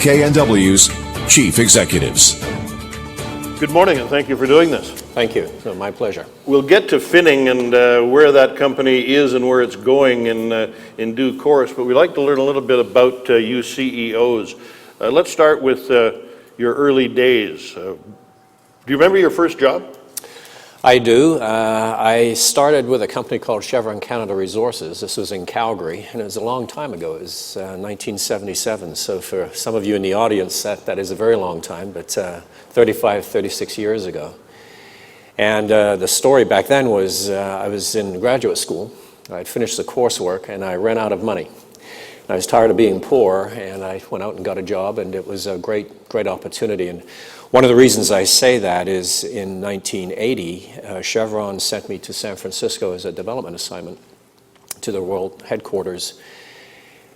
CKNW's Chief Executives. Good morning, and thank you for doing this. Thank you. No, my pleasure. We'll get to Finning and where that company is and where it's going in due course, but we'd like to learn a little bit about you CEOs. Let's start with your early days. Do you remember your first job? I do. I started with a company called Chevron Canada Resources. This was in Calgary, and it was a long time ago. It was 1977. So for some of you in the audience, that is a very long time, but 36 years ago. And the story back then was I was in graduate school. I'd finished the coursework, and I ran out of money. I was tired of being poor, and I went out and got a job, and it was a great opportunity. And one of the reasons I say that is in 1980, Chevron sent me to San Francisco as a development assignment to the world headquarters.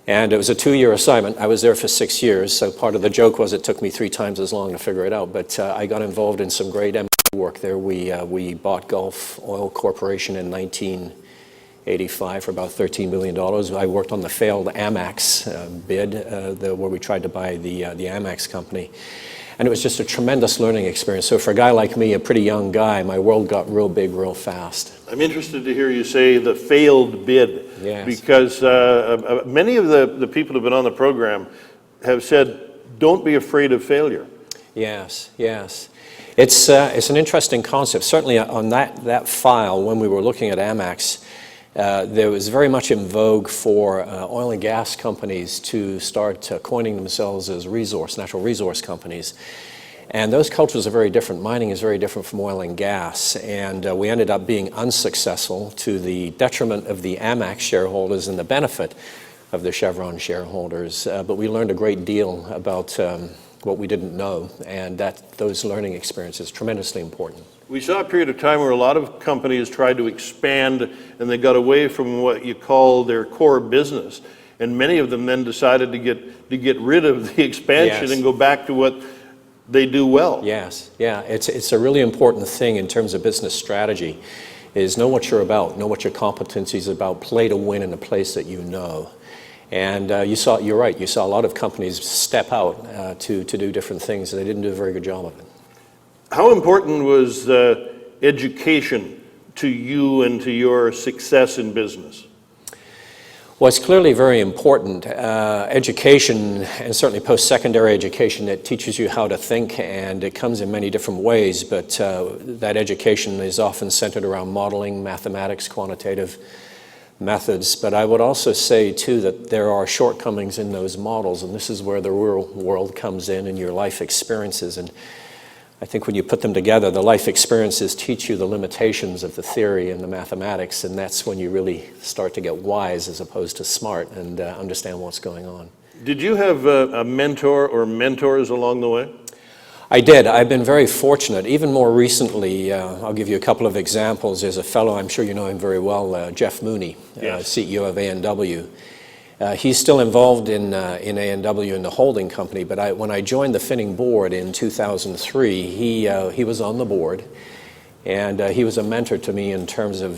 And it was a 2-year assignment. I was there for 6 years, so part of the joke was it took me 3 times as long to figure it out. But I got involved in some great M&A work there. We bought Gulf Oil Corporation in 1985 for about $13 million. I worked on the failed Amex bid where we tried to buy the Amex company. And it was just a tremendous learning experience. So for a guy like me, a pretty young guy, my world got real big real fast. I'm interested to hear you say the failed bid. Yes. Because many of the people who've been on the program have said, don't be afraid of failure. Yes. It's an interesting concept. Certainly on that file, when we were looking at Amex, there was very much in vogue for oil and gas companies to start coining themselves as natural resource companies. And those cultures are very different. Mining is very different from oil and gas. And we ended up being unsuccessful to the detriment of the Amex shareholders and the benefit of the Chevron shareholders. But we learned a great deal about what we didn't know, and those learning experiences are tremendously important. We saw a period of time where a lot of companies tried to expand and they got away from what you call their core business. And many of them then decided to get rid of the expansion. Yes. And go back to what they do well. Yes, yeah, it's a really important thing in terms of business strategy, is know what you're about, know what your competency is about, play to win in a place that you know. And you're right, you saw a lot of companies step out to do different things, and they didn't do a very good job of it. How important was education to you and to your success in business? Well, it's clearly very important. Education, and certainly post-secondary education, that teaches you how to think, and it comes in many different ways, but that education is often centered around modeling, mathematics, quantitative methods. But I would also say, too, that there are shortcomings in those models, and this is where the real world comes in and your life experiences. And I think when you put them together, the life experiences teach you the limitations of the theory and the mathematics, and that's when you really start to get wise as opposed to smart and understand what's going on. Did you have a mentor or mentors along the way? I did. I've been very fortunate. Even more recently, I'll give you a couple of examples. There's a fellow, I'm sure you know him very well, Jeff Mooney, yes. CEO of A&W. He's still involved in A&W in the holding company, but when I joined the Finning board in 2003, he was on the board, and he was a mentor to me in terms of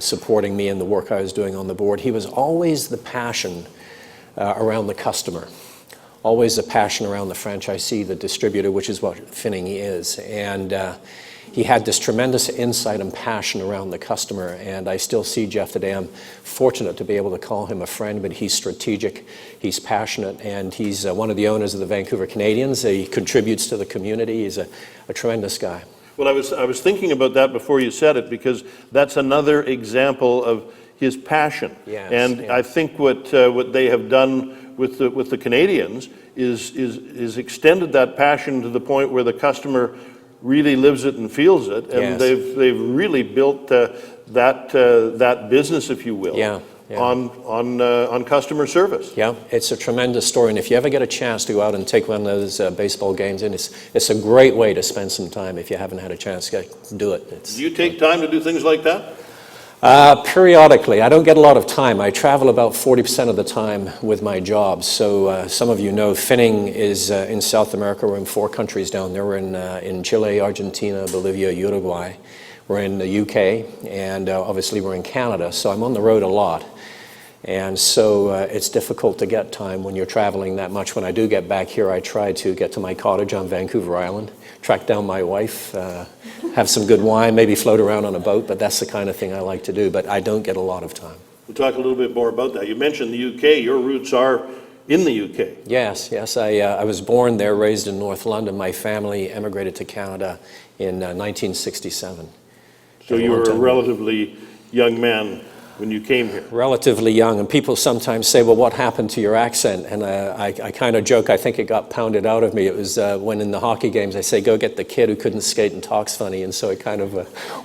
supporting me in the work I was doing on the board. He was always the passion around the customer, always the passion around the franchisee, the distributor, which is what Finning is, and he had this tremendous insight and passion around the customer, and I still see Jeff today. I'm fortunate to be able to call him a friend, but he's strategic, he's passionate, and he's one of the owners of the Vancouver Canadians. He contributes to the community. He's a tremendous guy. Well, I was thinking about that before you said it, because that's another example of his passion. Yes, and yeah. I think what they have done with the Canadians is extended that passion to the point where the customer really lives it and feels it, and yes. they've really built that business, if you will, yeah. on customer service. Yeah, it's a tremendous story, and if you ever get a chance to go out and take one of those baseball games, and it's a great way to spend some time if you haven't had a chance to do it. Do you take time to do things like that? Periodically. I don't get a lot of time. I travel about 40% of the time with my job. So some of you know Finning is in South America. We're in 4 countries down there. We're in Chile, Argentina, Bolivia, Uruguay. We're in the UK, and obviously we're in Canada. So I'm on the road a lot. And so it's difficult to get time when you're traveling that much. When I do get back here, I try to get to my cottage on Vancouver Island, track down my wife, have some good wine, maybe float around on a boat, but that's the kind of thing I like to do, but I don't get a lot of time. We'll talk a little bit more about that. You mentioned the UK. Your roots are in the UK. Yes. I was born there, raised in North London. My family emigrated to Canada in 1967. So you were a relatively young man when you came here. Relatively young, and people sometimes say, well, what happened to your accent? And I kind of joke, I think it got pounded out of me. It was when in the hockey games I say, go get the kid who couldn't skate and talks funny, and so it kind of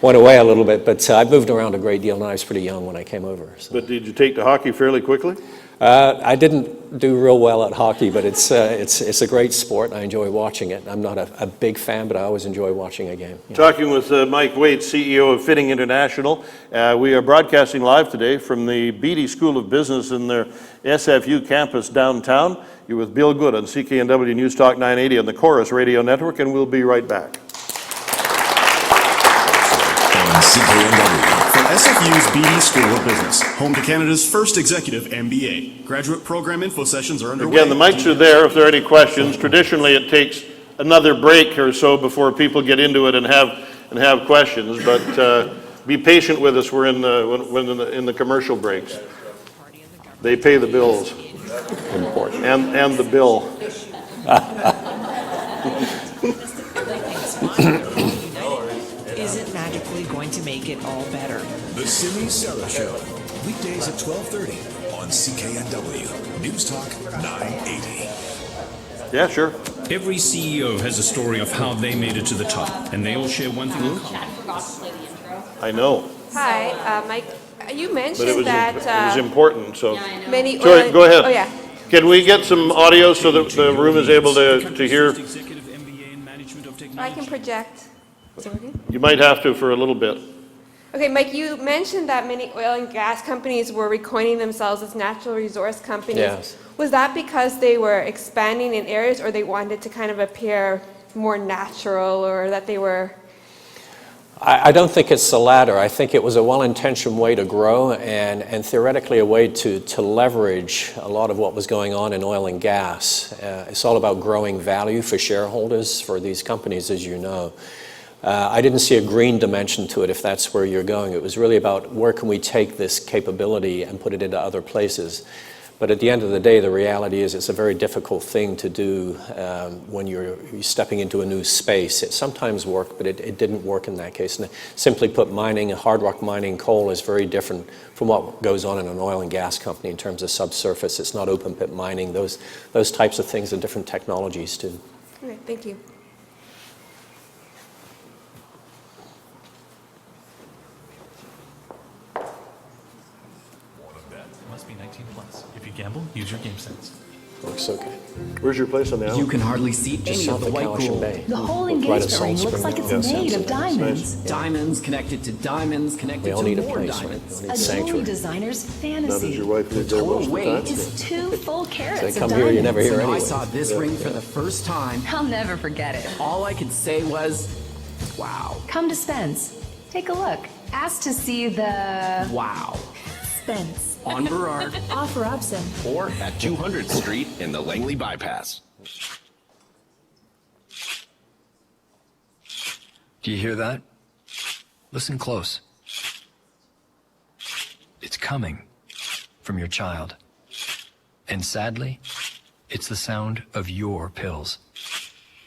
went away a little bit. But I moved around a great deal, and I was pretty young when I came over. So. But did you take to hockey fairly quickly? I didn't do real well at hockey, but it's a great sport. I enjoy watching it. I'm not a big fan, but I always enjoy watching a game. Yeah. Talking with Mike Waite, CEO of Fitting International. We are broadcasting live today from the Beedie School of Business in their SFU campus downtown. You're with Bill Good on CKNW News Talk 980 on the Chorus Radio Network, and we'll be right back. On CKNW. From SFU's Beedie School of Business, home to Canada's first executive MBA. Graduate program info sessions are underway. Again, the mics are there if there are any questions. Traditionally, it takes another break or so before people get into it and have questions, but be patient with us. We're in the commercial breaks. They pay the bills. Important. And the bill. Isn't magically going to make it all better. The Simi Sarah Show, weekdays at 12:30 on CKNW News Talk 980. Yeah, sure. Every CEO has a story of how they made it to the top, and they all share one thing in common. I know. Hi, Mike. You But mentioned it was that important, so. many. Sorry, go ahead. Oh yeah. Can we get some audio so that the room is able to hear? Executive MBA in Management of I Technology. can project. Is it working? You might have to for a little bit. Okay, Mike. You mentioned that many oil and gas companies were recoining themselves as natural resource companies. Yes. Was that because they were expanding in areas, or they wanted to kind of appear more natural, or that they were? I don't think it's the latter. I think it was a well-intentioned way to grow and theoretically a way to leverage a lot of what was going on in oil and gas. It's all about growing value for shareholders for these companies, as you know. I didn't see a green dimension to it, if that's where you're going. It was really about where can we take this capability and put it into other places. But at the end of the day, the reality is it's a very difficult thing to do when you're stepping into a new space. It sometimes worked, but it didn't work in that case. And simply put, mining, hard rock mining coal is very different from what goes on in an oil and gas company in terms of subsurface. It's not open pit mining. Those types of things are different technologies too. Okay, thank you. Must be 19 plus. If you gamble, use your game sense. Looks okay. Where's your place on the island? You can hardly see Just any of south the of white Cowichan gold. Bay. The whole Right at engagement Salt ring looks Spring. like it's Yeah, made Samson. of diamonds. Diamonds connected to diamonds We connected all to need a more place, right? diamonds. We all A need jewelry sanctuary. designer's Now, fantasy. does your wife live there most of the Wait, time? It's 2 full carats They of come diamonds. here, you never hear When I anyway. saw this ring for the first time, I'll never forget it. all I could say was, wow, Come to Spence. Take a look. Ask to see the wow. Spence. On Burrard. Off Robson. Or at 200th Street in the Langley Bypass. Do you hear that? Listen close. It's coming from your child. And sadly, it's the sound of your pills.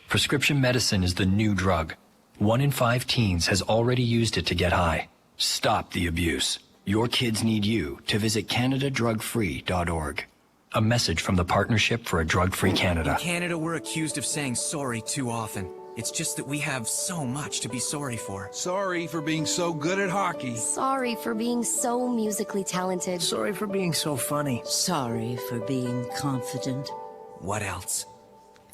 Prescription medicine is the new drug. 1 in 5 teens has already used it to get high. Stop the abuse. Your kids need you to visit CanadaDrugFree.org. A message from the Partnership for a Drug-Free Canada. In Canada, we're accused of saying sorry too often. It's just that we have so much to be sorry for. Sorry for being so good at hockey. Sorry for being so musically talented. Sorry for being so funny. Sorry for being confident What else?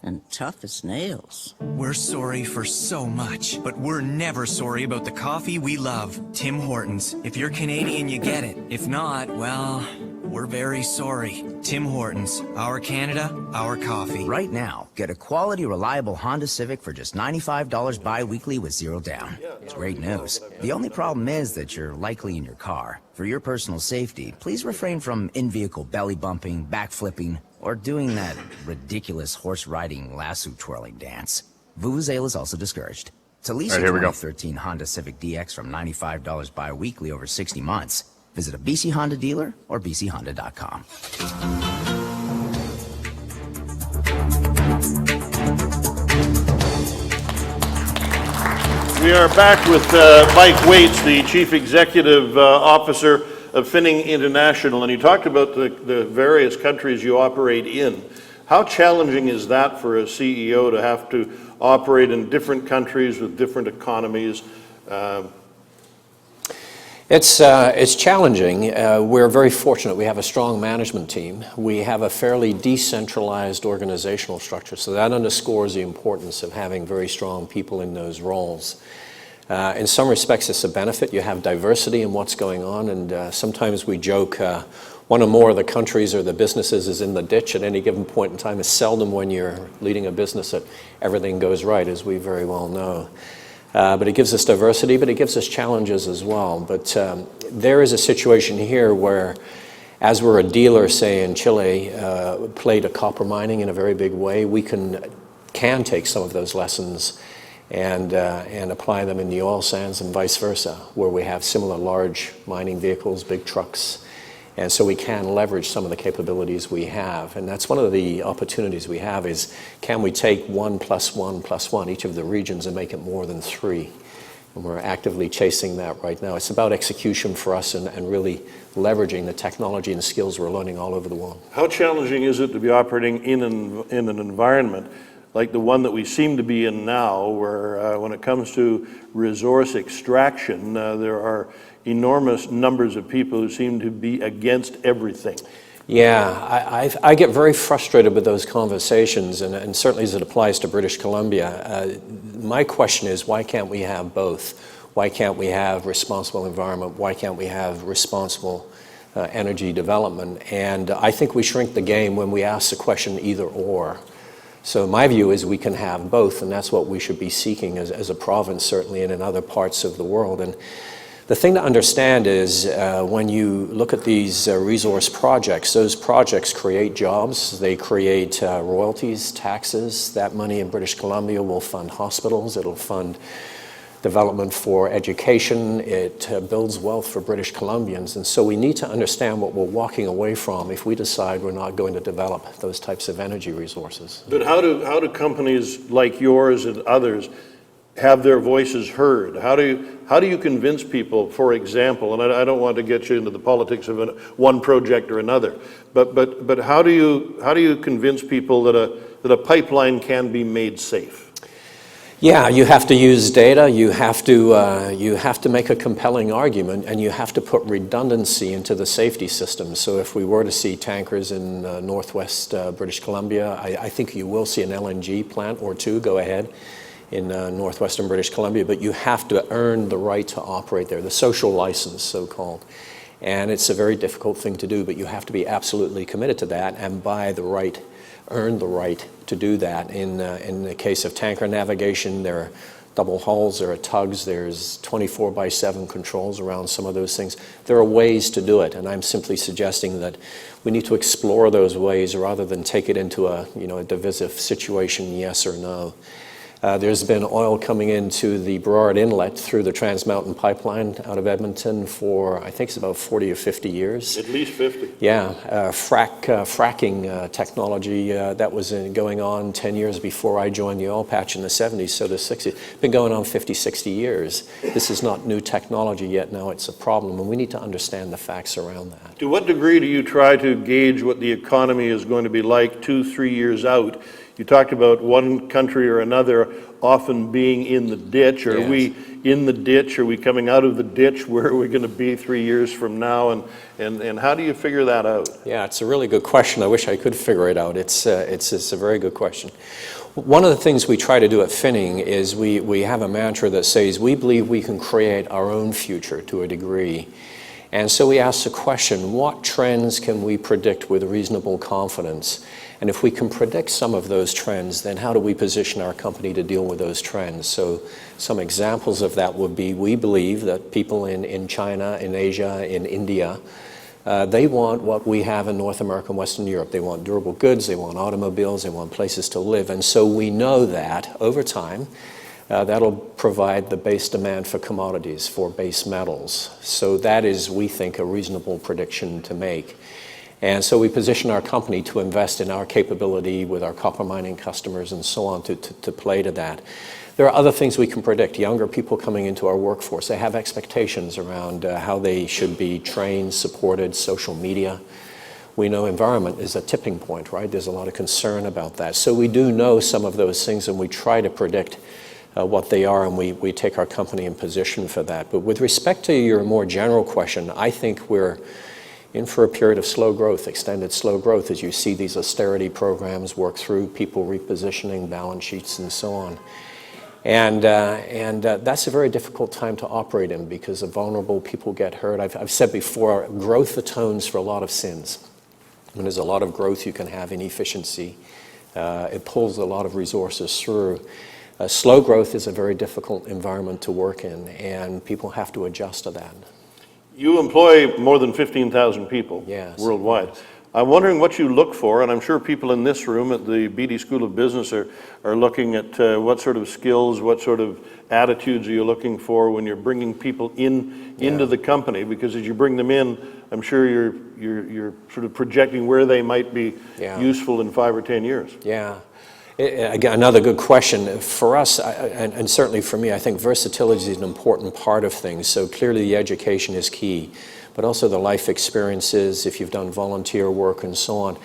and tough as nails. We're sorry for so much, but we're never sorry about the coffee we love. Tim Hortons. If you're Canadian, you get it. If not, well, We're very sorry. Tim Hortons. Our Canada, our coffee. Right now, get a quality, reliable Honda Civic for just $95 bi-weekly with zero down. It's great news. The only problem is that you're likely in your car. For your personal safety, please refrain from in-vehicle belly bumping, backflipping, or doing that ridiculous horse-riding lasso twirling dance. Vuvuzela is also discouraged. To lease a 2013 Honda Civic DX from $95 bi-weekly over 60 months, visit a BC Honda dealer or bchonda.com. We are back with Mike Waits, the Chief Executive Officer of Finning International, and you talked about the various countries you operate in. How challenging is that for a CEO to have to operate in different countries with different economies? It's challenging. We're very fortunate. We have a strong management team. We have a fairly decentralized organizational structure, so that underscores the importance of having very strong people in those roles. In some respects, it's a benefit. You have diversity in what's going on, and sometimes we joke one or more of the countries or the businesses is in the ditch at any given point in time. It's seldom when you're leading a business that everything goes right, as we very well know. But it gives us diversity, but it gives us challenges as well. But there is a situation here where, as we're a dealer, say in Chile, played a copper mining in a very big way, we can take some of those lessons and apply them in the oil sands and vice versa, where we have similar large mining vehicles, big trucks. And so we can leverage some of the capabilities we have. And that's one of the opportunities we have is, can we take 1 + 1 + 1, each of the regions, and make it more than 3? And we're actively chasing that right now. It's about execution for us and really leveraging the technology and skills we're learning all over the world. How challenging is it to be operating in an environment like the one that we seem to be in now, where when it comes to resource extraction, there are enormous numbers of people who seem to be against everything? Yeah, I get very frustrated with those conversations, and certainly as it applies to British Columbia. My question is, why can't we have both? Why can't we have responsible environment? Why can't we have responsible energy development? And I think we shrink the game when we ask the question either or. So my view is we can have both, and that's what we should be seeking as a province, certainly, and in other parts of the world. And the thing to understand is when you look at these resource projects, those projects create jobs, they create royalties, taxes. That money in British Columbia will fund hospitals, it'll fund development for education, it builds wealth for British Columbians. And so we need to understand what we're walking away from if we decide we're not going to develop those types of energy resources. But how do companies like yours and others have their voices heard? How do you convince people, for example, and I don't want to get you into the politics of one project or another, but how do you convince people that a pipeline can be made safe? Yeah, you have to use data, you have to make a compelling argument, and you have to put redundancy into the safety system. So if we were to see tankers in northwest British Columbia, I think you will see an LNG plant or two go ahead in northwestern British Columbia, but you have to earn the right to operate there, the social license, so-called. And it's a very difficult thing to do, but you have to be absolutely committed to that and buy the right, earn the right to do that. In the case of tanker navigation, there are double hulls, there are tugs, there's 24/7 controls around some of those things. There are ways to do it, and I'm simply suggesting that we need to explore those ways rather than take it into a divisive situation, yes or no. There's been oil coming into the Burrard Inlet through the Trans Mountain Pipeline out of Edmonton for, I think it's about 40 or 50 years. At least 50. Yeah, fracking technology that was going on 10 years before I joined the oil patch in the 70s, so the 60s. Been going on 50, 60 years. This is not new technology yet, now it's a problem, and we need to understand the facts around that. To what degree do you try to gauge what the economy is going to be like 2-3 years out? You talked about one country or another often being in the ditch. Are we in the ditch? Are we coming out of the ditch? Where are we going to be 3 years from now? And how do you figure that out? Yeah, it's a really good question. I wish I could figure it out. It's a very good question. One of the things we try to do at Finning is we have a mantra that says we believe we can create our own future to a degree. And so we asked the question, what trends can we predict with reasonable confidence? And if we can predict some of those trends, then how do we position our company to deal with those trends? So some examples of that would be, we believe that people in China, in Asia, in India, they want what we have in North America and Western Europe. They want durable goods, they want automobiles, they want places to live. And so we know that over time, that'll provide the base demand for commodities, for base metals. So that is, we think, a reasonable prediction to make. And so we position our company to invest in our capability with our copper mining customers and so on to play to that. There are other things we can predict. Younger people coming into our workforce, they have expectations around how they should be trained, supported, social media. We know environment is a tipping point, right? There's a lot of concern about that. So we do know some of those things, and we try to predict what they are, and we take our company in position for that. But with respect to your more general question, I think we're in for a period of slow growth, extended slow growth, as you see these austerity programs work through, people repositioning balance sheets and so on. And that's a very difficult time to operate in, because the vulnerable people get hurt. I've said before, growth atones for a lot of sins. When there's a lot of growth you can have in efficiency, it pulls a lot of resources through. Slow growth is a very difficult environment to work in, and people have to adjust to that. You employ more than 15,000 people worldwide. I'm wondering what you look for, and I'm sure people in this room at the Beedie School of Business are looking at what sort of skills, what sort of attitudes are you looking for when you're bringing people into the company? Because as you bring them in, I'm sure you're sort of projecting where they might be useful in 5 or 10 years. Yeah. Again, another good question. For us, and certainly for me, I think versatility is an important part of things. So clearly the education is key, but also the life experiences, if you've done volunteer work and so on.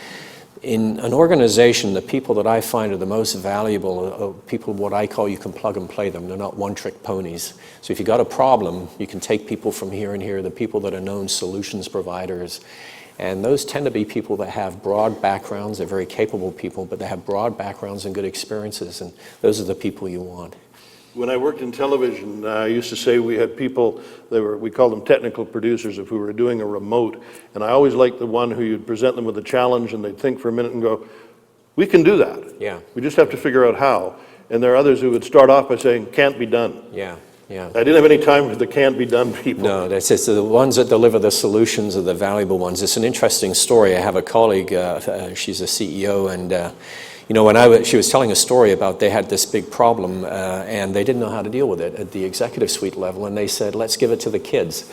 In an organization, the people that I find are the most valuable are people what I call, you can plug and play them. They're not one-trick ponies. So if you've got a problem, you can take people from here and here, the people that are known solutions providers. And those tend to be people that have broad backgrounds. They're very capable people, but they have broad backgrounds and good experiences, and those are the people you want. When I worked in television, I used to say we had people that we called them technical producers if we were doing a remote. And I always liked the one who you'd present them with a challenge and they'd think for a minute and go, we can do that. Yeah. We just have to figure out how. And there are others who would start off by saying, can't be done. Yeah. Yeah. I didn't have any time for the can't be done people. No, that's it. So the ones that deliver the solutions are the valuable ones. It's an interesting story. I have a colleague, she's a CEO, and you know, when she was telling a story about they had this big problem and they didn't know how to deal with it at the executive suite level, and they said, let's give it to the kids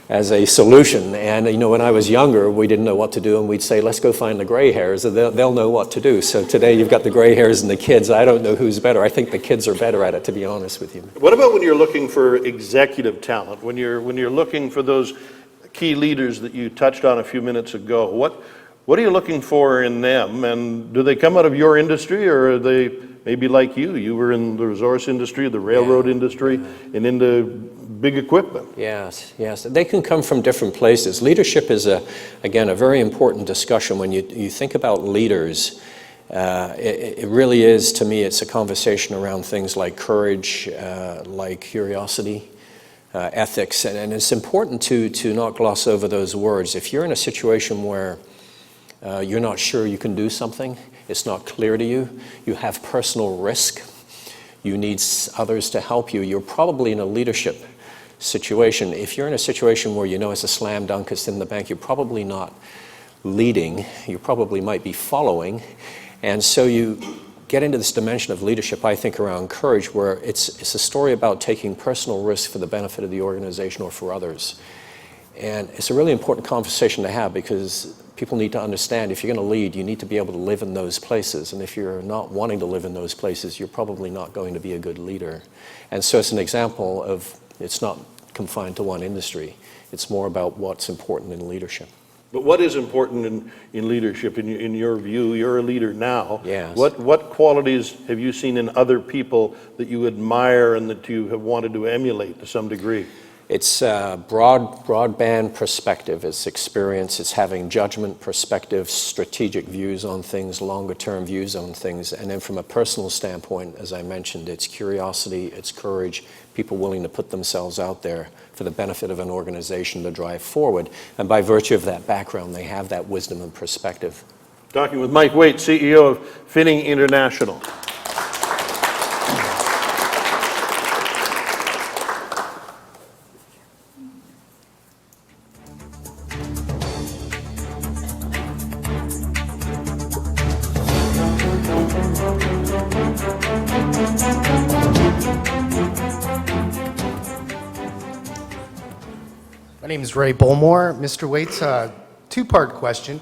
as a solution. And you know, when I was younger, we didn't know what to do, and we'd say, let's go find the gray hairs, and they'll know what to do. So today you've got the gray hairs and the kids. I don't know who's better. I think the kids are better at it, to be honest with you. What about when you're looking for executive talent, when you're looking for those key leaders that you touched on a few minutes ago? What are you looking for in them, and do they come out of your industry, or are they maybe like you? You were in the resource industry, the railroad industry, and into big equipment. Yes, yes. They can come from different places. Leadership is, again, a very important discussion. When you think about leaders, it really is, to me, it's a conversation around things like courage, like curiosity, ethics, and it's important to not gloss over those words. If you're in a situation where you're not sure you can do something, it's not clear to you, you have personal risk, you need others to help you, you're probably in a leadership situation. If you're in a situation where you know it's a slam dunk, it's in the bank, you're probably not leading, you probably might be following. And so you get into this dimension of leadership, I think, around courage, where it's a story about taking personal risk for the benefit of the organization or for others. And it's a really important conversation to have, because people need to understand, if you're going to lead, you need to be able to live in those places. And if you're not wanting to live in those places, you're probably not going to be a good leader. And so it's an example of, it's not confined to one industry. It's more about what's important in leadership. But what is important in leadership, in your view? You're a leader now. Yes. What qualities have you seen in other people that you admire and that you have wanted to emulate to some degree? It's broadband perspective, it's experience, it's having judgment, perspective, strategic views on things, longer term views on things. And then from a personal standpoint, as I mentioned, it's curiosity, it's courage, people willing to put themselves out there for the benefit of an organization to drive forward. And by virtue of that background, they have that wisdom and perspective. Talking with Mike Waite, CEO of Finning International. My name is Ray Bullmore. Mr. Waits, two-part question.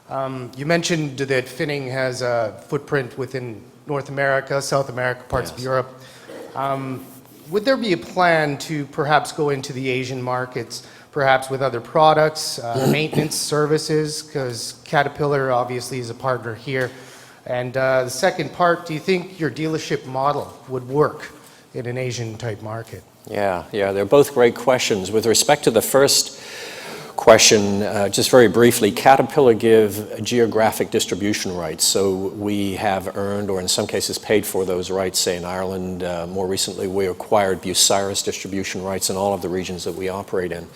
You mentioned that Finning has a footprint within North America, South America, parts of Europe. Would there be a plan to perhaps go into the Asian markets, perhaps with other products, maintenance services, because Caterpillar obviously is a partner here? And the second part, do you think your dealership model would work in an Asian-type market? Yeah, they're both great questions. With respect to the first question, just very briefly, Caterpillar give geographic distribution rights. So we have earned, or in some cases paid for those rights, say in Ireland. More recently, we acquired Bucyrus distribution rights in all of the regions that we operate in.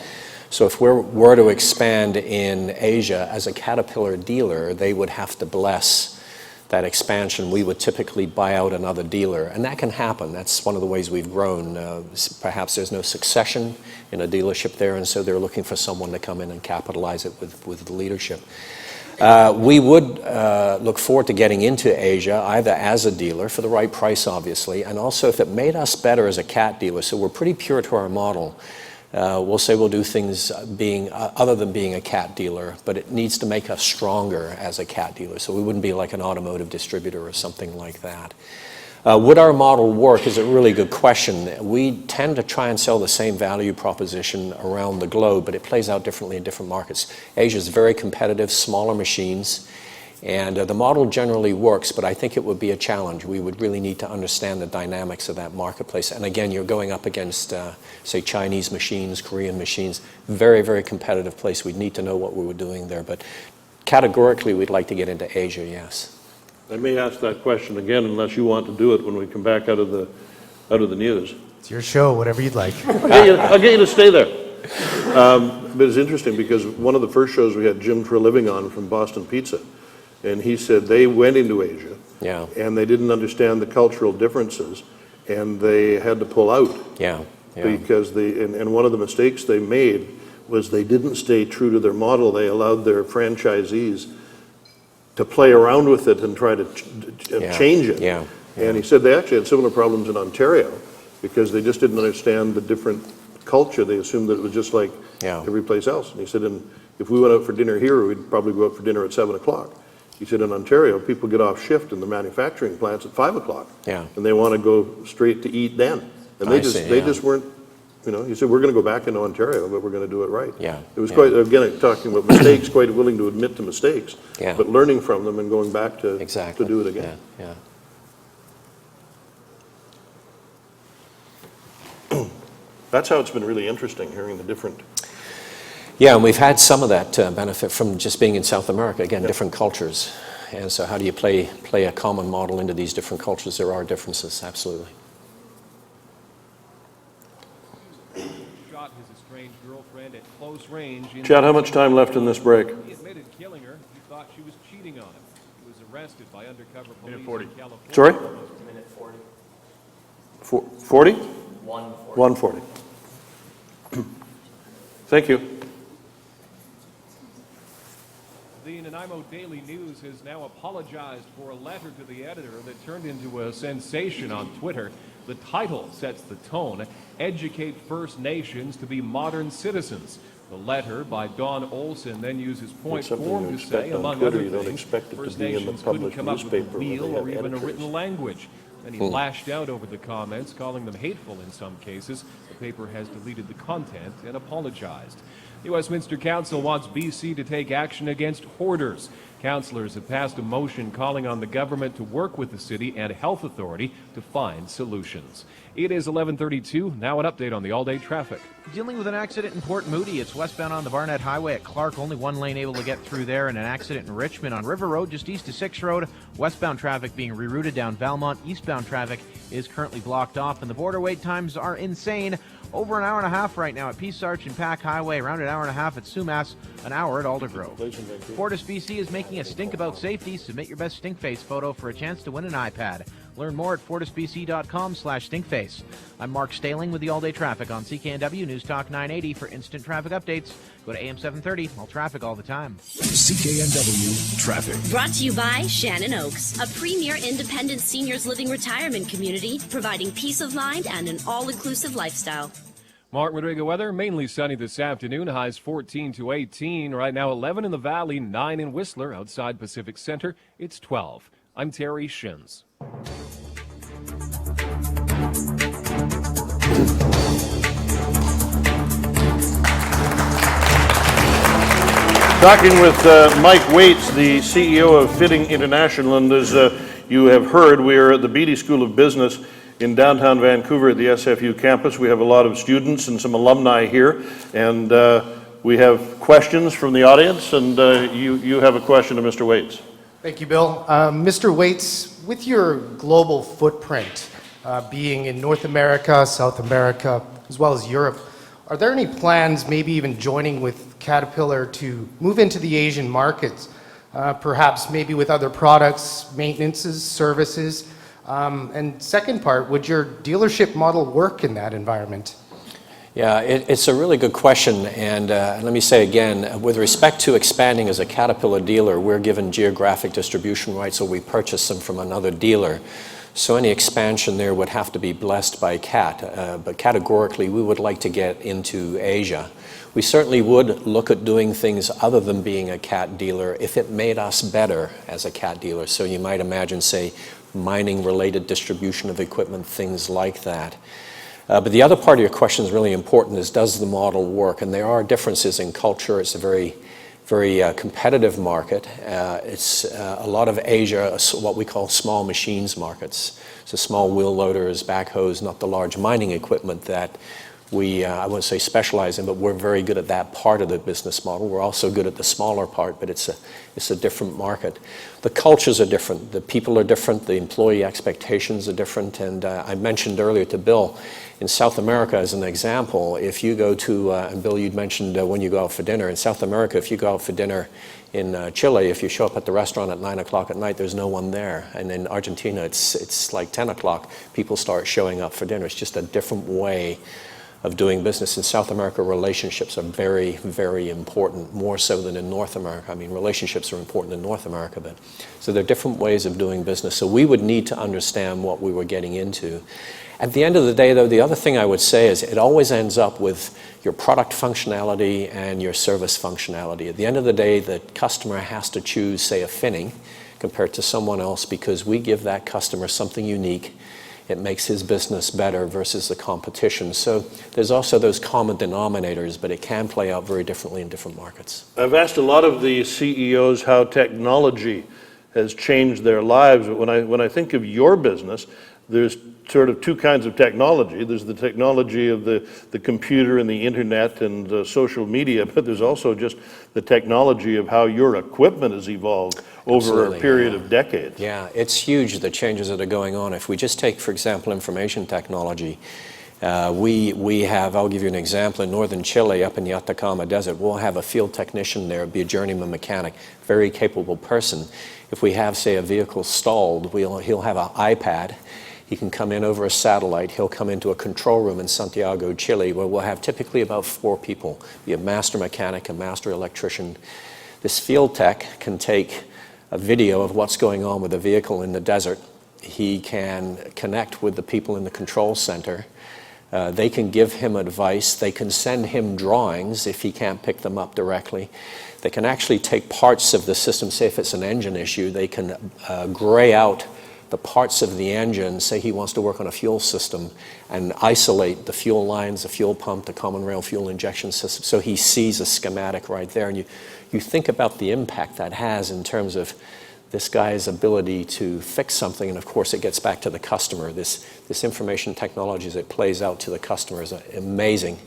So if we were to expand in Asia as a Caterpillar dealer, they would have to bless that expansion. We would typically buy out another dealer, and that can happen. That's one of the ways we've grown. Perhaps there's no succession in a dealership there, and so they're looking for someone to come in and capitalize it with the leadership. We would look forward to getting into Asia, either as a dealer, for the right price, obviously, and also if it made us better as a CAT dealer. So we're pretty pure to our model. We'll say we'll do things other than being a CAT dealer, but it needs to make us stronger as a CAT dealer. So we wouldn't be like an automotive distributor or something like that. Would our model work is a really good question. We tend to try and sell the same value proposition around the globe, but it plays out differently in different markets. Asia is very competitive, smaller machines, and the model generally works, but I think it would be a challenge. We would really need to understand the dynamics of that marketplace. And again, you're going up against, say, Chinese machines, Korean machines, very, very competitive place. We'd need to know what we were doing there, but categorically, we'd like to get into Asia, yes. I may ask that question again unless you want to do it when we come back out of the news. It's your show, whatever you'd like. I'll get you to stay there. But it's interesting because one of the first shows we had Jim Treliving on from Boston Pizza, and he said they went into Asia, and they didn't understand the cultural differences, and they had to pull out. Because and one of the mistakes they made was they didn't stay true to their model. They allowed their franchisees to play around with it and try to change it. And he said they actually had similar problems in Ontario because they just didn't understand the different culture. They assumed that it was just like every place else. And he said, if we went out for dinner here, we'd probably go out for dinner at 7 o'clock. He said in Ontario, people get off shift in the manufacturing plants at 5 o'clock. And they want to go straight to eat then. And they just weren't, he said, we're going to go back into Ontario, but we're going to do it right. It was quite, again, talking about mistakes, quite willing to admit to mistakes, but learning from them and going back to do it again. That's how it's been really interesting, hearing the different... Yeah, and we've had some of that benefit from just being in South America, again, different cultures. And so how do you play a common model into these different cultures? There are differences, absolutely. Shot his estranged girlfriend at close range. Chad, how much time left in this break? He admitted killing her. He thought she was cheating on him. He was arrested by undercover police in California. Sorry? Minute 40. 40? 140. 140. Thank you. The Nanaimo Daily News has now apologized for a letter to the editor that turned into a sensation on Twitter. The title sets the tone: Educate First Nations to be Modern Citizens. The letter by Don Olson then uses point form to say, among other things, First Nations couldn't come up with a meal or even a written language. Then he lashed out over the comments, calling them hateful in some cases. The paper has deleted the content and apologized. The Westminster Council wants BC to take action against hoarders. Councillors have passed a motion calling on the government to work with the city and health authority to find solutions. It is 11:32. Now an update on the all-day traffic. Dealing with an accident in Port Moody. It's westbound on the Barnett Highway at Clark. Only one lane able to get through there, and an accident in Richmond on River Road just east of 6th Road. Westbound traffic being rerouted down Valmont. Eastbound traffic is currently blocked off, and the border wait times are insane. Over an hour and a half right now at Peace Arch and Pack Highway, around an hour and a half at Sumas, an hour at Aldergrove. Fortis BC is making a stink about safety. Submit your best stink face photo for a chance to win an iPad. Learn more at fortisbc.com/stinkface. I'm Mark Staling with the all-day traffic on CKNW News Talk 980. For instant traffic updates, go to AM 730. All traffic all the time. CKNW Traffic. Brought to you by Shannon Oaks, a premier independent seniors living retirement community providing peace of mind and an all-inclusive lifestyle. Mark Rodrigo weather, mainly sunny this afternoon, highs 14 to 18. Right now 11 in the Valley, 9 in Whistler. Outside Pacific Center, it's 12. I'm Terry Shins. Talking with Mike Waits, the CEO of Fitting International, and as you have heard, we are at the Beedie School of Business in downtown Vancouver at the SFU campus. We have a lot of students and some alumni here, and we have questions from the audience, and you have a question to Mr. Waits. Thank you, Bill. Mr. Waits, with your global footprint, being in North America, South America, as well as Europe, are there any plans, maybe even joining with Caterpillar, to move into the Asian markets, perhaps maybe with other products, maintenances, services? And second part, would your dealership model work in that environment? Yeah, it's a really good question, and let me say again, with respect to expanding as a Caterpillar dealer, we're given geographic distribution rights, so we purchase them from another dealer. So any expansion there would have to be blessed by CAT, but categorically we would like to get into Asia. We certainly would look at doing things other than being a CAT dealer if it made us better as a CAT dealer. So you might imagine, say, mining-related distribution of equipment, things like that. But the other part of your question is really important, is does the model work? And there are differences in culture. It's a very competitive market. It's a lot of Asia, what we call small machines markets. So small wheel loaders, backhoes, not the large mining equipment that we, I wouldn't say specialize in, but we're very good at that part of the business model. We're also good at the smaller part, but it's a different market. The cultures are different. The people are different. The employee expectations are different. And I mentioned earlier to Bill, in South America, as an example, if you go to, and Bill, you'd mentioned when you go out for dinner, in South America, if you go out for dinner in Chile, if you show up at the restaurant at 9 o'clock at night, there's no one there. And in Argentina, it's like 10 o'clock, people start showing up for dinner. It's just a different way of doing business. In South America, relationships are very, very important, more so than in North America. I mean, relationships are important in North America, but so there are different ways of doing business. So we would need to understand what we were getting into. At the end of the day, though, the other thing I would say is it always ends up with your product functionality and your service functionality. At the end of the day, the customer has to choose, say, a Finning compared to someone else because we give that customer something unique. It makes his business better versus the competition. So there's also those common denominators, but it can play out very differently in different markets. I've asked a lot of the CEOs how technology has changed their lives, but when I think of your business, there's sort of two kinds of technology. There's the technology of the computer and the internet and social media, but there's also just the technology of how your equipment has evolved over a period of decades. Yeah, it's huge, the changes that are going on. If we just take, for example, information technology, we have, I'll give you an example, in northern Chile, up in the Atacama Desert, we'll have a field technician there, be a journeyman mechanic, very capable person. If we have, say, a vehicle stalled, he'll have an iPad. He can come in over a satellite. He'll come into a control room in Santiago, Chile, where we'll have typically about 4 people, be a master mechanic, a master electrician. This field tech can take a video of what's going on with the vehicle in the desert. He can connect with the people in the control center. They can give him advice. They can send him drawings if he can't pick them up directly. They can actually take parts of the system, say if it's an engine issue, they can gray out the parts of the engine. Say he wants to work on a fuel system and isolate the fuel lines, the fuel pump, the common rail fuel injection system. So he sees a schematic right there. And you think about the impact that has in terms of this guy's ability to fix something. And of course, it gets back to the customer. This information technology, as it plays out to the customer, is amazing.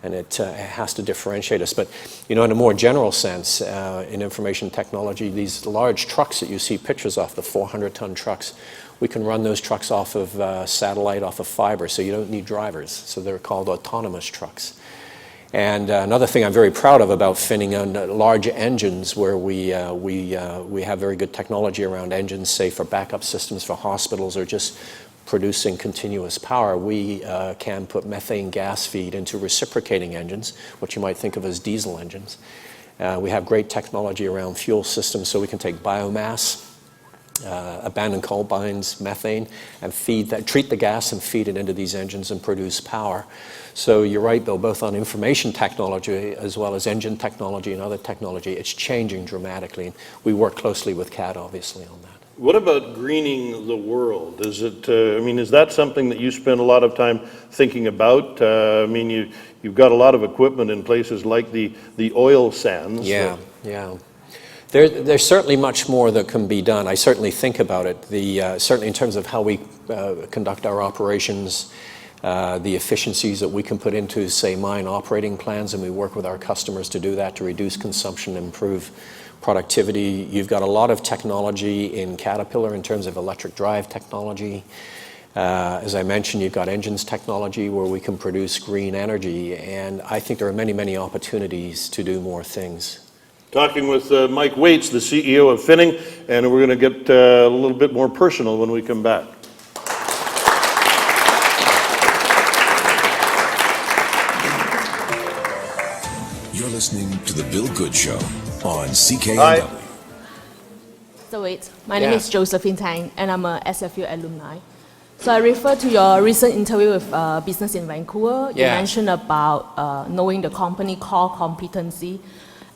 And it has to differentiate us. But, you know, in a more general sense, in information technology, these large trucks that you see pictures of, the 400-ton trucks, we can run those trucks off of satellite, off of fiber, so you don't need drivers. So they're called autonomous trucks. And another thing I'm very proud of about Finning on large engines, where we have very good technology around engines, say for backup systems for hospitals or just producing continuous power, we can put methane gas feed into reciprocating engines, what you might think of as diesel engines. We have great technology around fuel systems, so we can take biomass, abandoned coal mines, methane, and treat the gas and feed it into these engines and produce power. So you're right, Bill, both on information technology as well as engine technology and other technology, it's changing dramatically. And we work closely with CAD, obviously, on that. What about greening the world? Is it, I mean, is that something that you spend a lot of time thinking about? I mean, you've got a lot of equipment in places like the oil sands. Yeah, yeah. There's certainly much more that can be done. I certainly think about it. Certainly in terms of how we conduct our operations, the efficiencies that we can put into, say, mine operating plans, and we work with our customers to do that, to reduce consumption, improve productivity. You've got a lot of technology in Caterpillar in terms of electric drive technology. As I mentioned, you've got engines technology where we can produce green energy, and I think there are many, many opportunities to do more things. Talking with Mike Waits, the CEO of Finning, and we're going to get a little bit more personal when we come back. You're listening to The Bill Good Show on CKNW. Hi. So wait, my name is Josephine Tang, and I'm a SFU alumni. So I refer to your recent interview with Business in Vancouver. You mentioned about knowing the company core competency,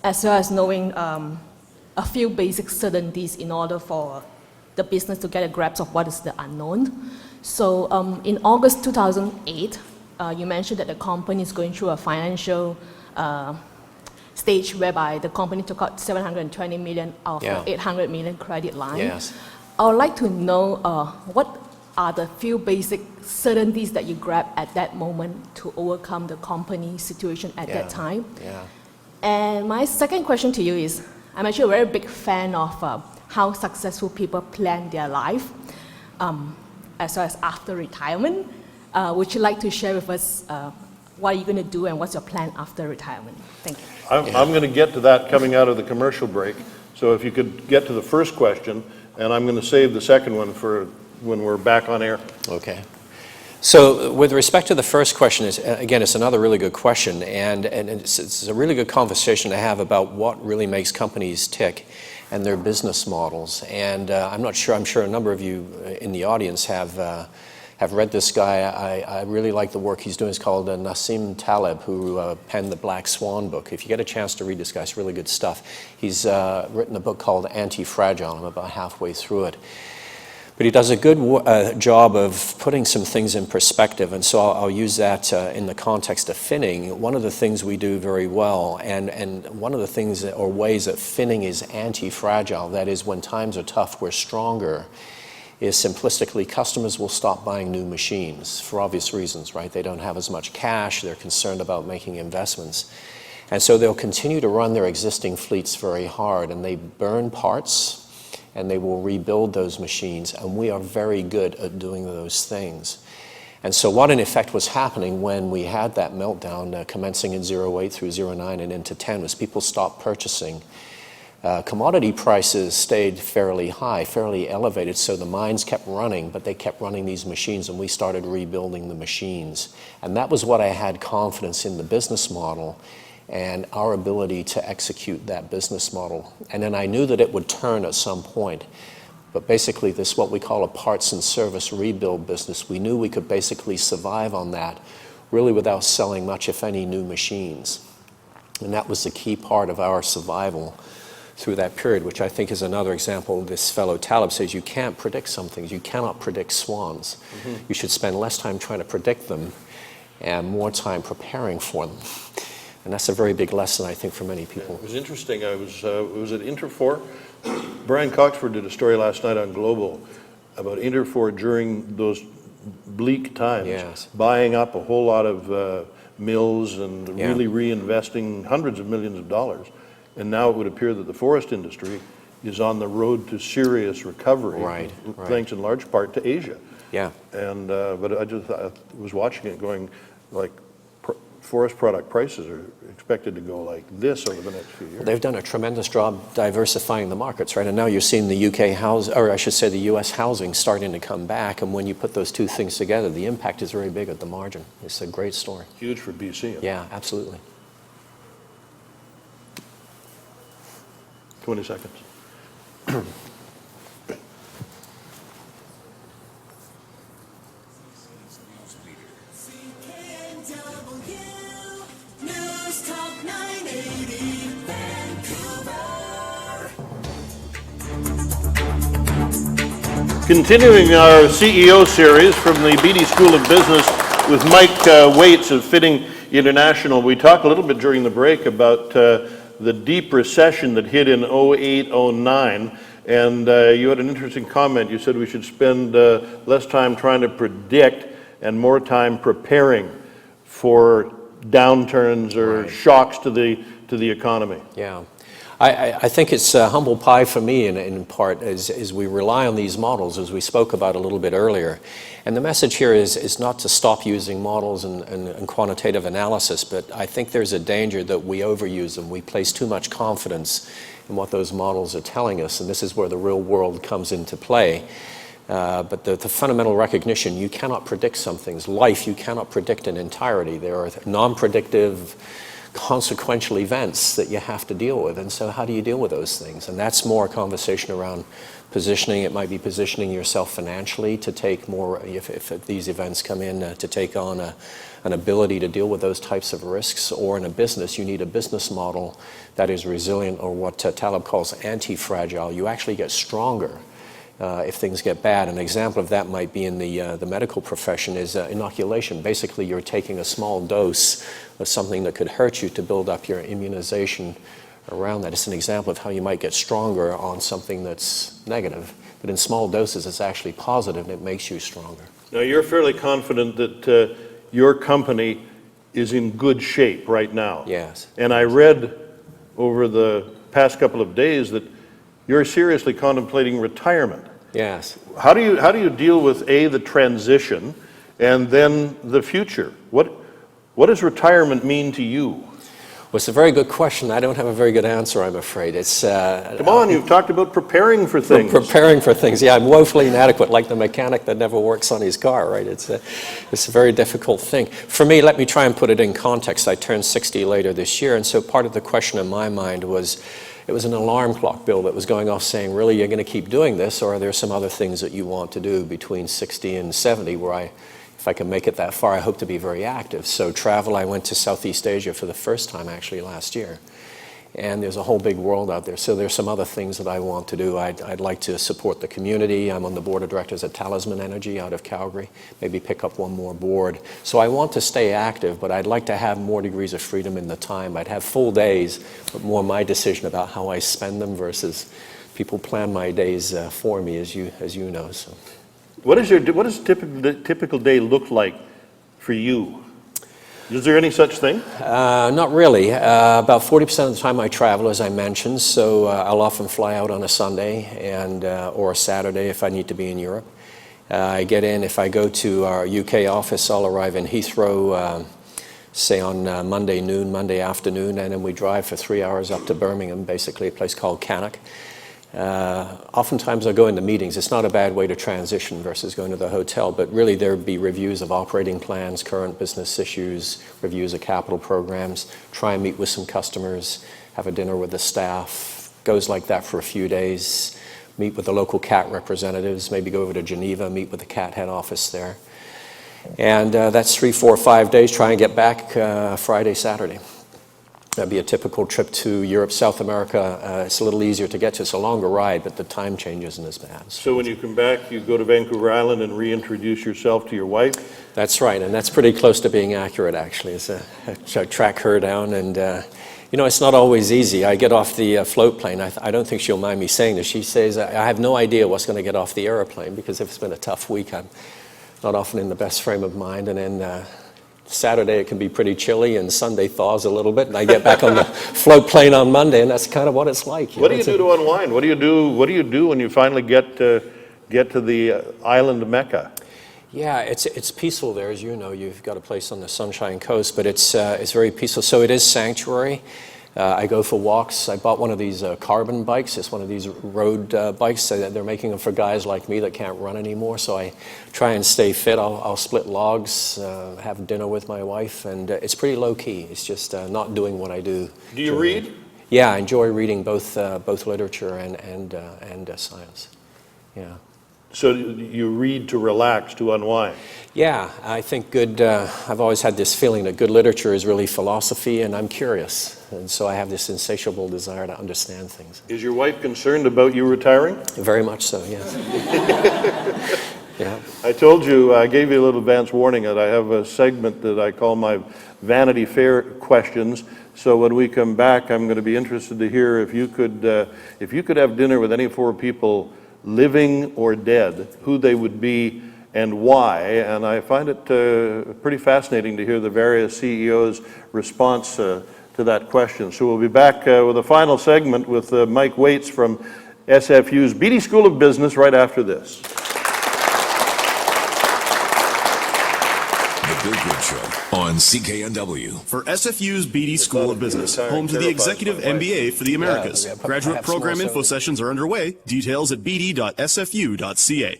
as well as knowing a few basic certainties in order for the business to get a grasp of what is the unknown. So in August 2008, you mentioned that the company is going through a financial stage whereby the company took out $720 million of $800 million credit line. Yes. I would like to know what are the few basic certainties that you grabbed at that moment to overcome the company situation at that time. Yeah. And my second question to you is, I'm actually a very big fan of how successful people plan their life, as well as after retirement. Would you like to share with us what are you going to do and what's your plan after retirement? Thank you. I'm going to get to that coming out of the commercial break. So if you could get to the first question, and I'm going to save the second one for when we're back on air. Okay. So with respect to the first question, again, it's another really good question, and it's a really good conversation to have about what really makes companies tick and their business models. And I'm sure a number of you in the audience have read this guy. I really like the work he's doing. It's called Nassim Taleb, who penned the Black Swan book. If you get a chance to read this guy, it's really good stuff. He's written a book called Anti-Fragile. I'm about halfway through it. But he does a good job of putting some things in perspective, and so I'll use that in the context of Finning. One of the things we do very well, and one of the things or ways that Finning is anti-fragile, that is when times are tough, we're stronger, is simplistically customers will stop buying new machines for obvious reasons, right? They don't have as much cash, they're concerned about making investments. And so they'll continue to run their existing fleets very hard, and they burn parts, and they will rebuild those machines, and we are very good at doing those things. And so what in effect was happening when we had that meltdown commencing in 08 through 09 and into 10 was people stopped purchasing. Commodity prices stayed fairly high, fairly elevated, so the mines kept running, but they kept running these machines, and we started rebuilding the machines. And that was what I had confidence in the business model and our ability to execute that business model. And then I knew that it would turn at some point. But basically this is what we call a parts and service rebuild business. We knew we could basically survive on that really without selling much, if any, new machines. And that was the key part of our survival through that period, which I think is another example. This fellow Taleb says you can't predict some things. You cannot predict swans. You should spend less time trying to predict them and more time preparing for them. And that's a very big lesson, I think, for many people. It was interesting. I was at Interfor. Brian Coxford did a story last night on Global about Interfor during those bleak times, buying up a whole lot of mills and really reinvesting hundreds of millions of dollars. And now it would appear that the forest industry is on the road to serious recovery, thanks in large part to Asia. Yeah. And but I was watching it going like forest product prices are expected to go like this over the next few years. They've done a tremendous job diversifying the markets, right? And now you're seeing the UK house, or I should say the US housing starting to come back. And when you put those two things together, the impact is very big at the margin. It's a great story. Huge for BC. Yeah, absolutely. 20 seconds. News Talk 980 Vancouver. Continuing our CEO series from the Beedie School of Business with Mike Waits of Fitting International, we talked a little bit during the break about the deep recession that hit in 08, 09, and you had an interesting comment. You said we should spend less time trying to predict and more time preparing for downturns or shocks to the economy. Yeah. I think it's humble pie for me in part as we rely on these models, as we spoke about a little bit earlier. And the message here is not to stop using models and quantitative analysis, but I think there's a danger that we overuse them. We place too much confidence in what those models are telling us, and this is where the real world comes into play. But the fundamental recognition, you cannot predict some things. Life, you cannot predict in entirety. There are non-predictive, consequential events that you have to deal with. And so how do you deal with those things? And that's more a conversation around positioning. It might be positioning yourself financially to take more, if these events come in, to take on an ability to deal with those types of risks. Or in a business, you need a business model that is resilient, or what Taleb calls anti-fragile. You actually get stronger if things get bad. An example of that might be in the medical profession is inoculation. Basically, you're taking a small dose of something that could hurt you to build up your immunization around that. It's an example of how you might get stronger on something that's negative. But in small doses, it's actually positive, and it makes you stronger. Now, you're fairly confident that your company is in good shape right now. Yes. And I read over the past couple of days that you're seriously contemplating retirement. Yes. How do you deal with the transition and then the future? What does retirement mean to you? Well, it's a very good question. I don't have a very good answer, I'm afraid. It's come on, you've talked about preparing for things. Preparing for things. Yeah, I'm woefully inadequate, like the mechanic that never works on his car, right? It's a very difficult thing. For me, let me try and put it in context. I turned 60 later this year, and so part of the question in my mind was, it was an alarm clock bill that was going off saying, really, you're going to keep doing this, or are there some other things that you want to do between 60 and 70 where if I can make it that far, I hope to be very active. So travel, I went to Southeast Asia for the first time actually last year. And there's a whole big world out there. So there's some other things that I want to do. I'd like to support the community. I'm on the board of directors at Talisman Energy out of Calgary. Maybe pick up one more board. So I want to stay active, but I'd like to have more degrees of freedom in the time. I'd have full days, but more my decision about how I spend them versus people plan my days for me, as you know. So. What does a typical day look like for you? Is there any such thing? Not really. About 40% of the time I travel, as I mentioned, so I'll often fly out on a Sunday or a Saturday if I need to be in Europe. I get in, if I go to our UK office, I'll arrive in Heathrow, say on Monday noon, Monday afternoon, and then we drive for 3 hours up to Birmingham, basically a place called Cannock. Oftentimes I go into meetings. It's not a bad way to transition versus going to the hotel, but really there'd be reviews of operating plans, current business issues, reviews of capital programs, try and meet with some customers, have a dinner with the staff. Goes like that for a few days. Meet with the local CAT representatives, maybe go over to Geneva, meet with the CAT head office there. And that's 3, 4, 5 days, try and get back Friday, Saturday. That'd be a typical trip to Europe, South America. It's a little easier to get to. It's a longer ride, but the time change isn't as bad. So when you come back, you go to Vancouver Island and reintroduce yourself to your wife? That's right, and that's pretty close to being accurate, actually. I track her down, and you know, it's not always easy. I get off the float plane. I don't think she'll mind me saying this. She says, I have no idea what's going to get off the airplane, because if it's been a tough week, I'm not often in the best frame of mind, and then Saturday it can be pretty chilly, and Sunday thaws a little bit, and I get back on the float plane on Monday, and that's kind of what it's like. What do you do to unwind? What do you do when you finally get to the island Mecca? Yeah, it's peaceful there, as you know. You've got a place on the Sunshine Coast, but it's very peaceful. So it is sanctuary. I go for walks. I bought one of these carbon bikes. It's one of these road bikes. They're making them for guys like me that can't run anymore. So I try and stay fit. I'll split logs, have dinner with my wife, and it's pretty low key. It's just not doing what I do. Do you read? Yeah, I enjoy reading both literature and science. Yeah. So you read to relax, to unwind? Yeah, I think I've always had this feeling that good literature is really philosophy, and I'm curious. And so I have this insatiable desire to understand things. Is your wife concerned about you retiring? Very much so, yes. Yeah. I told you, I gave you a little advance warning that I have a segment that I call my Vanity Fair questions. So when we come back, I'm going to be interested to hear if you could have dinner with any four people, living or dead, who they would be and why. And I find it pretty fascinating to hear the various CEOs' response to that question. So we'll be back with a final segment with Mike Waits from SFU's Beedie School of Business right after this. The Bill Good Show on CKNW. For SFU's Beedie School of Business, home to the Executive MBA for the Americas. Graduate program info sessions are underway. Details at beedie.sfu.ca.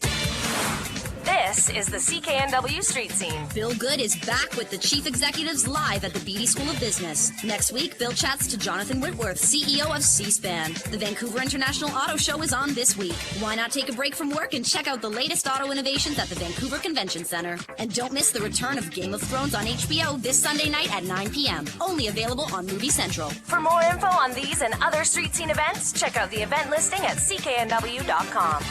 This is the CKNW Street Scene. Bill Good is back with the Chief Executives live at the Beedie School of Business. Next week, Bill chats to Jonathan Whitworth, CEO of C-SPAN. The Vancouver International Auto Show is on this week. Why not take a break from work and check out the latest auto innovations at the Vancouver Convention Center? And don't miss the return of Game of Thrones on HBO this Sunday night at 9 p.m. Only available on Movie Central. For more info on these and other Street Scene events, check out the event listing at cknw.com.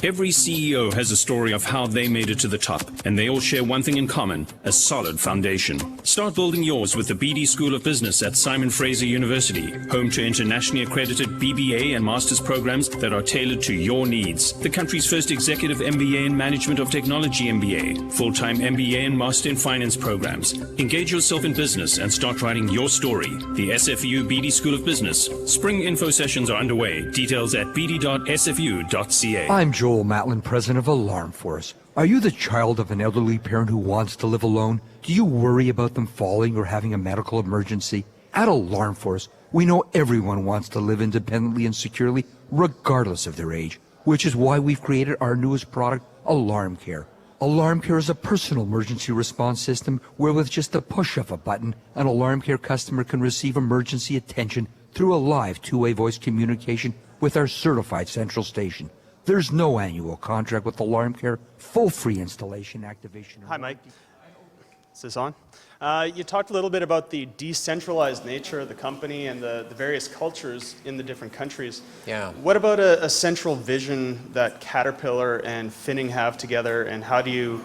Every CEO has a story of how they made it to the top, and they all share one thing in common: a solid foundation. Start building yours with the Beedie School of Business at Simon Fraser University, home to internationally accredited BBA and master's programs that are tailored to your needs. The country's first executive MBA in Management of Technology MBA, full-time MBA and Master in Finance programs. Engage yourself in business and start writing your story. The SFU Beedie School of Business. Spring info sessions are underway. Details at beedie.sfu.ca. I'm Joel Matlin, president of Alarm Force. Are you the child of an elderly parent who wants to live alone? Do you worry about them falling or having a medical emergency? At Alarm Force, we know everyone wants to live independently and securely, regardless of their age, which is why we've created our newest product, Alarm Care. Alarm Care is a personal emergency response system where with just a push of a button, an Alarm Care customer can receive emergency attention through a live two-way voice communication with our certified central station. There's no annual contract with Alarm Care, full free installation, activation. Hi, Mike. Is this on? You talked a little bit about the decentralized nature of the company and the various cultures in the different countries. Yeah. What about a central vision that Caterpillar and Finning have together, and how do you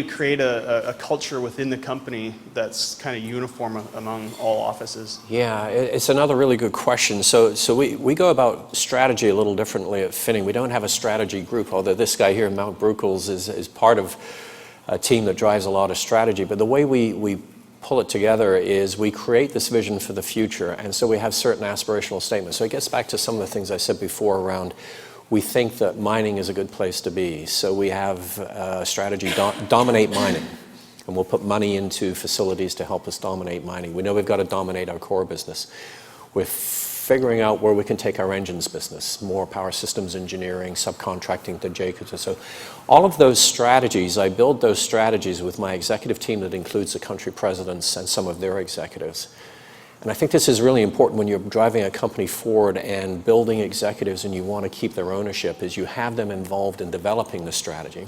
create a culture within the company that's kind of uniform among all offices? Yeah, it's another really good question. So we go about strategy a little differently at Finning. We don't have a strategy group, although this guy here, Mount Bruckels, is part of a team that drives a lot of strategy. But the way we pull it together is we create this vision for the future, and so we have certain aspirational statements. So it gets back to some of the things I said before around we think that mining is a good place to be. So we have a strategy, dominate mining. And we'll put money into facilities to help us dominate mining. We know we've got to dominate our core business. We're figuring out where we can take our engines business, more power systems engineering, subcontracting to Jacobs. So all of those strategies, I build those strategies with my executive team that includes the country presidents and some of their executives. And I think this is really important when you're driving a company forward and building executives and you want to keep their ownership, is you have them involved in developing the strategy.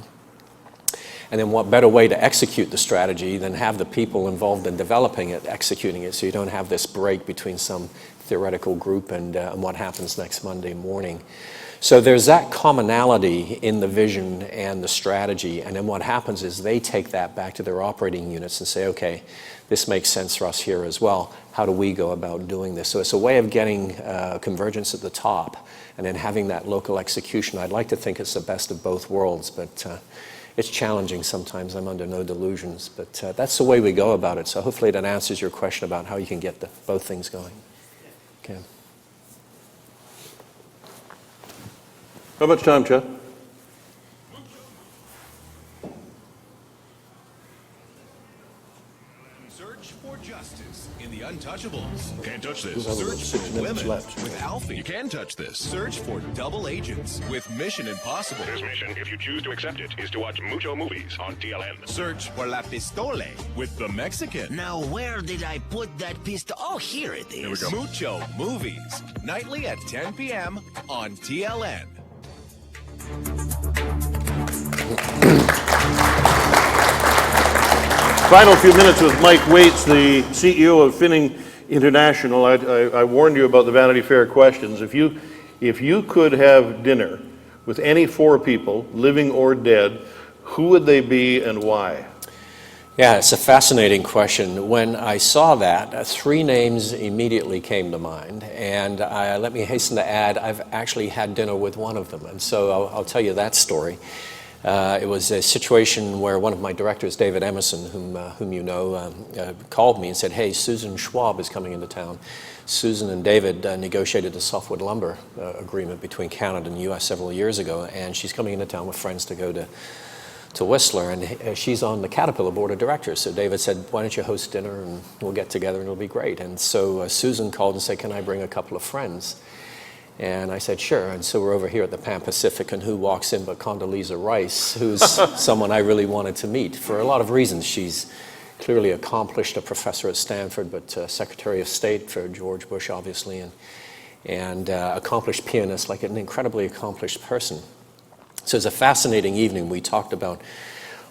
And then what better way to execute the strategy than have the people involved in developing it, executing it, so you don't have this break between some theoretical group and what happens next Monday morning. So there's that commonality in the vision and the strategy, and then what happens is they take that back to their operating units and say, okay, this makes sense for us here as well. How do we go about doing this? So it's a way of getting convergence at the top and then having that local execution. I'd like to think it's the best of both worlds, but it's challenging sometimes. I'm under no delusions, but that's the way we go about it. So hopefully that answers your question about how you can get both things going. Okay. How much time, Chet? Search for justice in the Untouchables. Can't touch this. We'll have about Search 6 for minutes women left. with Alfie. You can touch this. Search for double agents with Mission Impossible. This mission, if you choose to accept it, is to watch mucho movies on TLN. Search for La Pistole with the Mexican. Now, where did I put that pistol? Oh, here it is. Here we go. Mucho Movies. Nightly at 10 p.m. on TLN. Final few minutes with Mike Waits, the CEO of Finning International. I warned you about the Vanity Fair questions. If you could have dinner with any 4 people, living or dead, who would they be and why? Yeah, it's a fascinating question. When I saw that, 3 names immediately came to mind, and let me hasten to add, I've actually had dinner with one of them, and so I'll tell you that story. It was a situation where one of my directors, David Emerson, whom you know, called me and said, hey, Susan Schwab is coming into town. Susan and David negotiated the softwood lumber agreement between Canada and the U.S. several years ago, and she's coming into town with friends to go to Whistler, and she's on the Caterpillar board of directors. So David said, why don't you host dinner and we'll get together and it'll be great. And so Susan called and said, can I bring a couple of friends? And I said, sure. And so we're over here at the Pan Pacific, and who walks in but Condoleezza Rice, who's someone I really wanted to meet for a lot of reasons. She's clearly accomplished, a professor at Stanford, but Secretary of State for George Bush, obviously, and accomplished pianist, like an incredibly accomplished person. So it was a fascinating evening. We talked about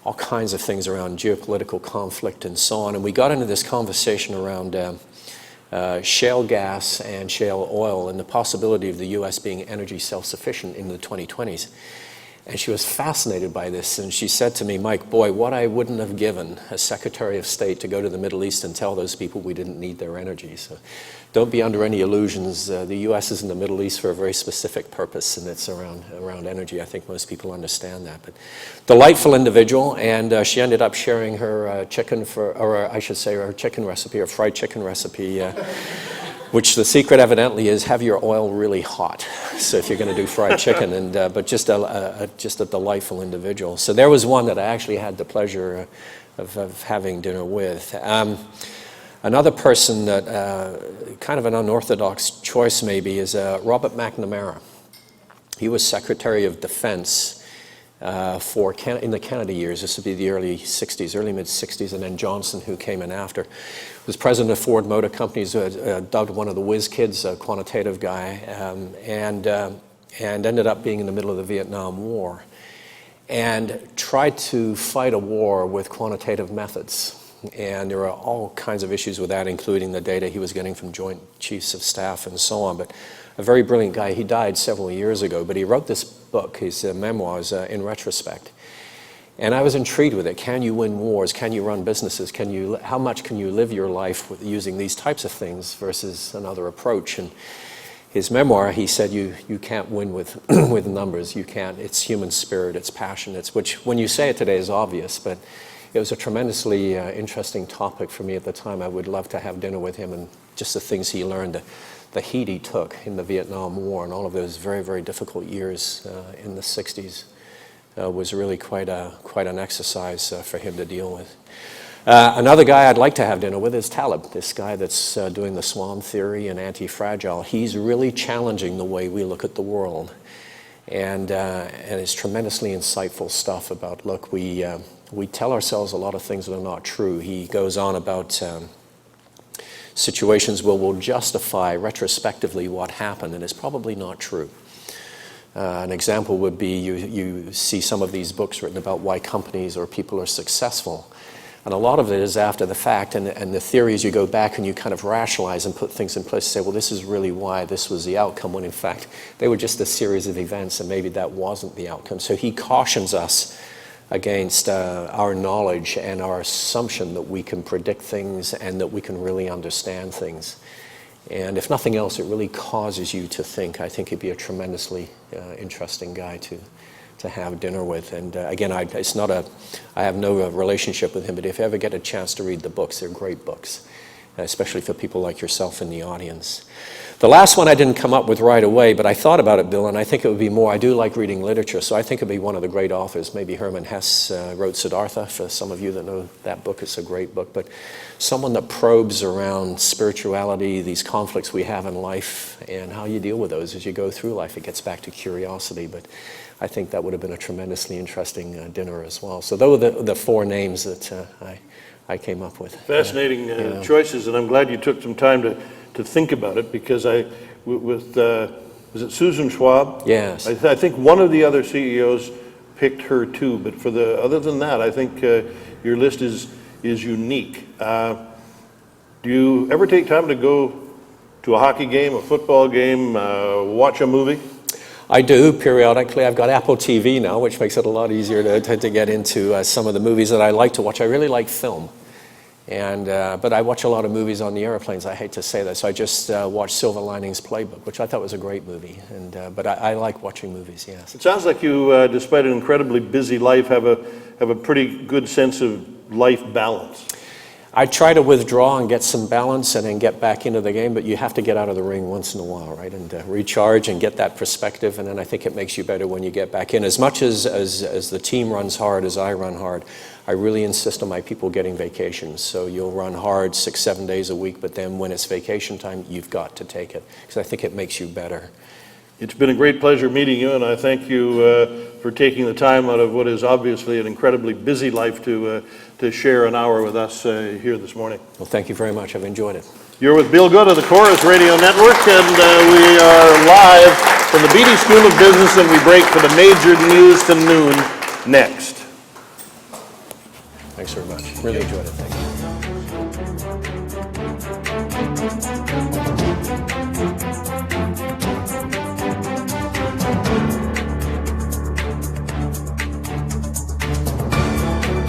all kinds of things around geopolitical conflict and so on, and we got into this conversation around shale gas and shale oil and the possibility of the U.S. being energy self-sufficient in the 2020s. And she was fascinated by this, and she said to me, Mike, boy, what I wouldn't have given as Secretary of State to go to the Middle East and tell those people we didn't need their energy. So don't be under any illusions. The U.S. is in the Middle East for a very specific purpose, and it's around energy. I think most people understand that. But delightful individual, and she ended up sharing her chicken her chicken recipe, her fried chicken recipe, which the secret evidently is have your oil really hot. So if you're going to do fried chicken, but just a delightful individual. So there was one that I actually had the pleasure of having dinner with. Another person that kind of an unorthodox choice maybe is Robert McNamara. He was Secretary of Defense in the Canada years. This would be the early mid-60s, and then Johnson, who came in after, was president of Ford Motor Company, dubbed one of the whiz kids, a quantitative guy, and ended up being in the middle of the Vietnam War, and tried to fight a war with quantitative methods. And there were all kinds of issues with that, including the data he was getting from Joint Chiefs of Staff and so on. But a very brilliant guy. He died several years ago, but he wrote this book, his memoirs, in retrospect. And I was intrigued with it. Can you win wars? Can you run businesses? How much can you live your life using these types of things versus another approach? And his memoir, he said, you can't win with with numbers. You can't. It's human spirit. It's passion. Which, when you say it today, is obvious, but it was a tremendously interesting topic for me at the time. I would love to have dinner with him, and just the things he learned, the heat he took in the Vietnam War and all of those very, very difficult years in the 60s was really quite an exercise for him to deal with. Another guy I'd like to have dinner with is Taleb, this guy that's doing the swarm theory and anti-fragile. He's really challenging the way we look at the world. And it's tremendously insightful stuff about, look, we tell ourselves a lot of things that are not true. He goes on about situations where we'll justify retrospectively what happened, and it's probably not true. An example would be you see some of these books written about why companies or people are successful. And a lot of it is after the fact, and the theory is you go back and you kind of rationalize and put things in place and say, well, this is really why this was the outcome, when in fact they were just a series of events and maybe that wasn't the outcome. So he cautions us against our knowledge and our assumption that we can predict things and that we can really understand things. And if nothing else, it really causes you to think. I think he'd be a tremendously interesting guy to have dinner with. And again, I have no relationship with him, but if you ever get a chance to read the books, they're great books, especially for people like yourself in the audience. The last one I didn't come up with right away, but I thought about it, Bill, and I think it would be more, I do like reading literature, so I think it would be one of the great authors. Maybe Hermann Hesse wrote Siddhartha. For some of you that know that book, it's a great book, but someone that probes around spirituality, these conflicts we have in life, and how you deal with those as you go through life. It gets back to curiosity, but I think that would have been a tremendously interesting dinner as well. So those are the four names that I came up with. Fascinating choices, and I'm glad you took some time to think about it, because is it Susan Schwab? Yes. I think one of the other CEOs picked her too, but other than that, I think your list is unique. Do you ever take time to go to a hockey game, a football game, watch a movie? I do periodically. I've got Apple TV now, which makes it a lot easier to get into some of the movies that I like to watch. I really like film. But I watch a lot of movies on the airplanes. I hate to say that. So I just watched Silver Linings Playbook, which I thought was a great movie. But I like watching movies, yes. It sounds like you, despite an incredibly busy life, have a pretty good sense of life balance. I try to withdraw and get some balance and then get back into the game, but you have to get out of the ring once in a while, right? And recharge and get that perspective, and then I think it makes you better when you get back in. As much as the team runs hard, as I run hard, I really insist on my people getting vacations. So you'll run hard 6-7 days a week, but then when it's vacation time, you've got to take it, because I think it makes you better. It's been a great pleasure meeting you, and I thank you for taking the time out of what is obviously an incredibly busy life to share an hour with us here this morning. Well, thank you very much. I've enjoyed it. You're with Bill Good of the Chorus Radio Network, and we are live from the Beedie School of Business, and we break for the major news to noon next. Thanks very much. Really enjoyed it. Thank you.